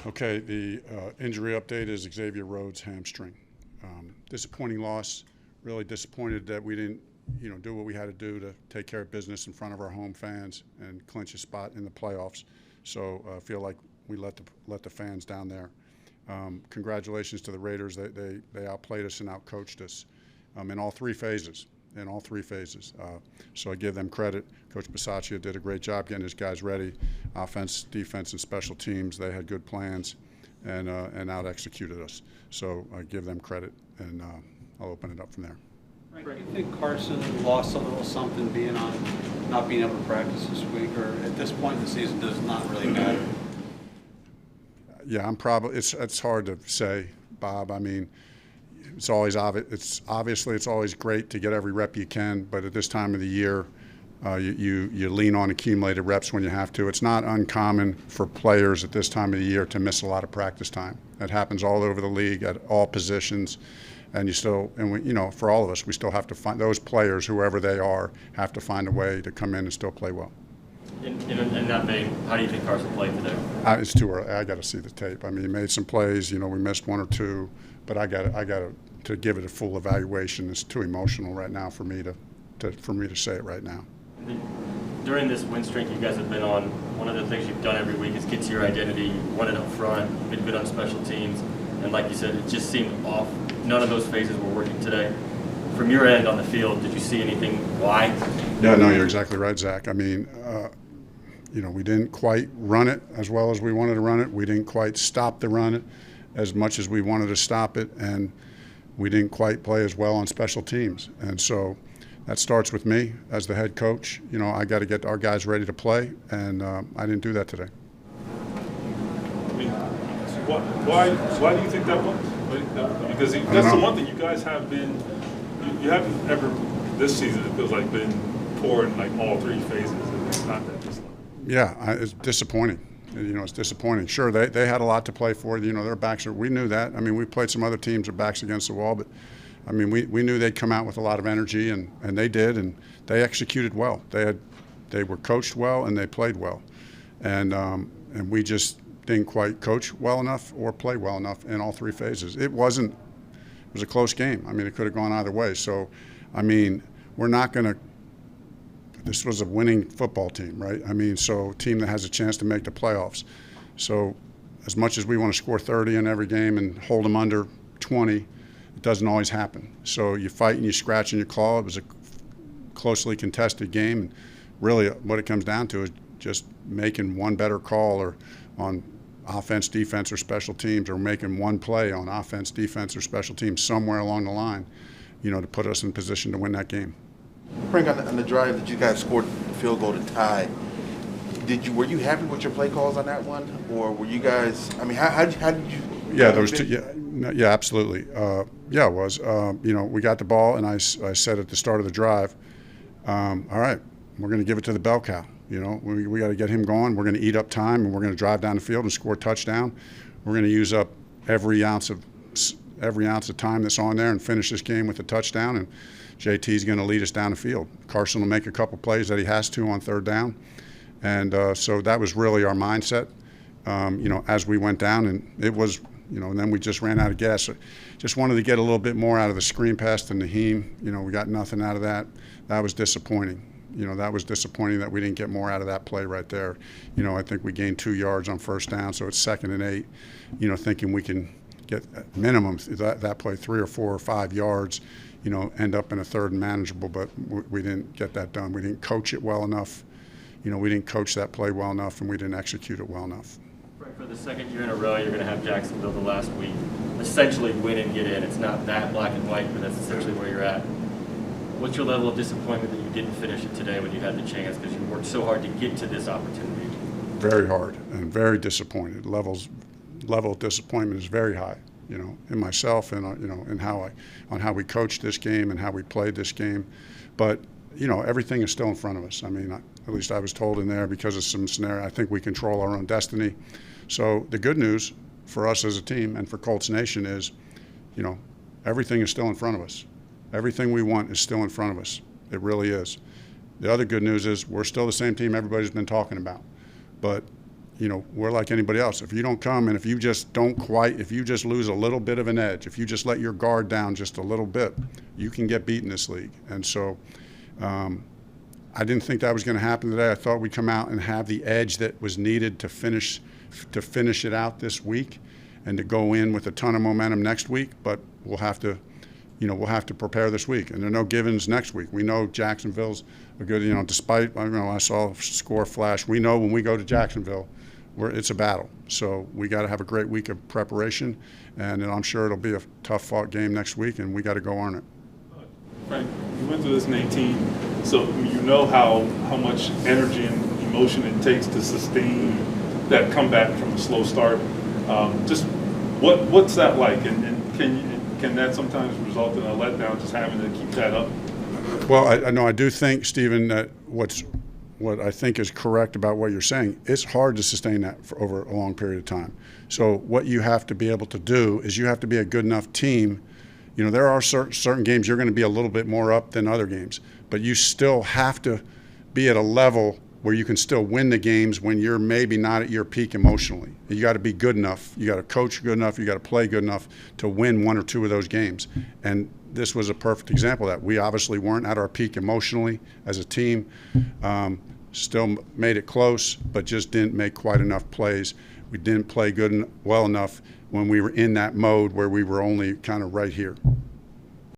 Okay, the injury update is Xavier Rhodes' hamstring. Disappointing loss. Really disappointed that we didn't, do what we had to do to take care of business in front of our home fans and clinch a spot in the playoffs. So I feel like we let the fans down there. Congratulations to the Raiders. They outplayed us and outcoached us in all three phases. So I give them credit. Coach Bisaccia did a great job getting his guys ready. Offense, defense, and special teams, they had good plans and out-executed us. So I give them credit, and I'll open it up from there. Frank, do you think Carson lost a little something not being able to practice this week, or at this point in the season does not really matter? Yeah, it's hard to say, Bob. I mean, it's always obvious. It's always great to get every rep you can, but at this time of the year, you lean on accumulated reps when you have to. It's not uncommon for players at this time of the year to miss a lot of practice time. That happens all over the league at all positions, and for all of us, we still have to find those players, whoever they are, have to find a way to come in and still play well. In that vein, how do you think Carson played today? It's too early. I got to see the tape. I mean, he made some plays. We missed one or two, but I got to give it a full evaluation. It's too emotional right now for me to say it right now. During this win streak you guys have been on, one of the things you've done every week is get to your identity. You won it up front, you've been good on special teams, and like you said, it just seemed off. None of those phases were working today. From your end on the field, did you see anything why? Yeah, no, you're exactly right, Zach. I mean, we didn't quite run it as well as we wanted to run it. We didn't quite stop the run as much as we wanted to stop it, and we didn't quite play as well on special teams. And so that starts with me as the head coach. I got to get our guys ready to play, and I didn't do that today. I mean, why do you think that was? Because that's the one thing you guys have been. You haven't ever this season. It feels like been poor in like all three phases, and it's not that this level. Yeah, it's disappointing. It's disappointing. Sure, they had a lot to play for. Their backs are. We knew that. I mean, we played some other teams with backs against the wall, but I mean, we knew they'd come out with a lot of energy, and they did, and they executed well. They were coached well, and they played well, and we just didn't quite coach well enough or play well enough in all three phases. It was a close game. I mean, it could have gone either way. So, I mean, we're not going to. This was a winning football team, right? I mean, so a team that has a chance to make the playoffs. So, as much as we want to score 30 in every game and hold them under 20. It doesn't always happen. So you fight and you scratch and you claw. It was a closely contested game. And really what it comes down to is just making one better call or on offense, defense, or special teams, or making one play on offense, defense, or special teams somewhere along the line, to put us in position to win that game. Frank, on the drive that you guys scored the field goal to tie, were you happy with your play calls on that one? Or were you guys, I mean, how did you? Yeah, those two. Yeah, absolutely. Yeah, it was. We got the ball, and I said at the start of the drive, all right, we're going to give it to the bell cow. We got to get him going. We're going to eat up time, and we're going to drive down the field and score a touchdown. We're going to use up every ounce of time that's on there and finish this game with a touchdown. And JT's going to lead us down the field. Carson will make a couple plays that he has to on third down, and so that was really our mindset. As we went down, and it was. And then we just ran out of gas. So just wanted to get a little bit more out of the screen pass to Naheem. We got nothing out of that. That was disappointing. That was disappointing that we didn't get more out of that play right there. I think we gained 2 yards on first down, so it's 2nd and 8. Thinking we can get at minimum that play 3 or 4 or 5 yards. End up in a third and manageable, but we didn't get that done. We didn't coach it well enough. We didn't coach that play well enough, and we didn't execute it well enough. For the second year in a row, you're going to have Jacksonville the last week. Essentially win and get in. It's not that black and white, but that's essentially where you're at. What's your level of disappointment that you didn't finish it today when you had the chance because you worked so hard to get to this opportunity? Very hard and very disappointed. Level of disappointment is very high, in myself and, in how we coached this game and how we played this game. But, everything is still in front of us. I mean, at least I was told in there because of some scenario, I think we control our own destiny. So the good news for us as a team and for Colts Nation is, everything is still in front of us. Everything we want is still in front of us. It really is. The other good news is we're still the same team everybody's been talking about. But, we're like anybody else. If you don't come and if you just lose a little bit of an edge, if you just let your guard down just a little bit, you can get beat in this league. And so I didn't think that was going to happen today. I thought we'd come out and have the edge that was needed to finish it out this week and to go in with a ton of momentum next week. But we'll have to prepare this week. And there are no givens next week. We know Jacksonville's a good, despite, I saw a score flash. We know when we go to Jacksonville, it's a battle. So we got to have a great week of preparation. And I'm sure it'll be a tough fought game next week, and we got to go earn it. Frank, you went through this in 18, so you know how much energy and emotion it takes to sustain that comeback from a slow start. Just what's that like, and can that sometimes result in a letdown, just having to keep that up? Well, I do think, Stephen, that what I think is correct about what you're saying, it's hard to sustain that for over a long period of time. So what you have to be able to do is you have to be a good enough team. There are certain games you're going to be a little bit more up than other games, but you still have to be at a level where you can still win the games when you're maybe not at your peak emotionally. You got to be good enough. You got to coach good enough. You got to play good enough to win one or two of those games. And this was a perfect example of that. We obviously weren't at our peak emotionally as a team. Still made it close, but just didn't make quite enough plays. We didn't play well enough when we were in that mode where we were only kind of right here.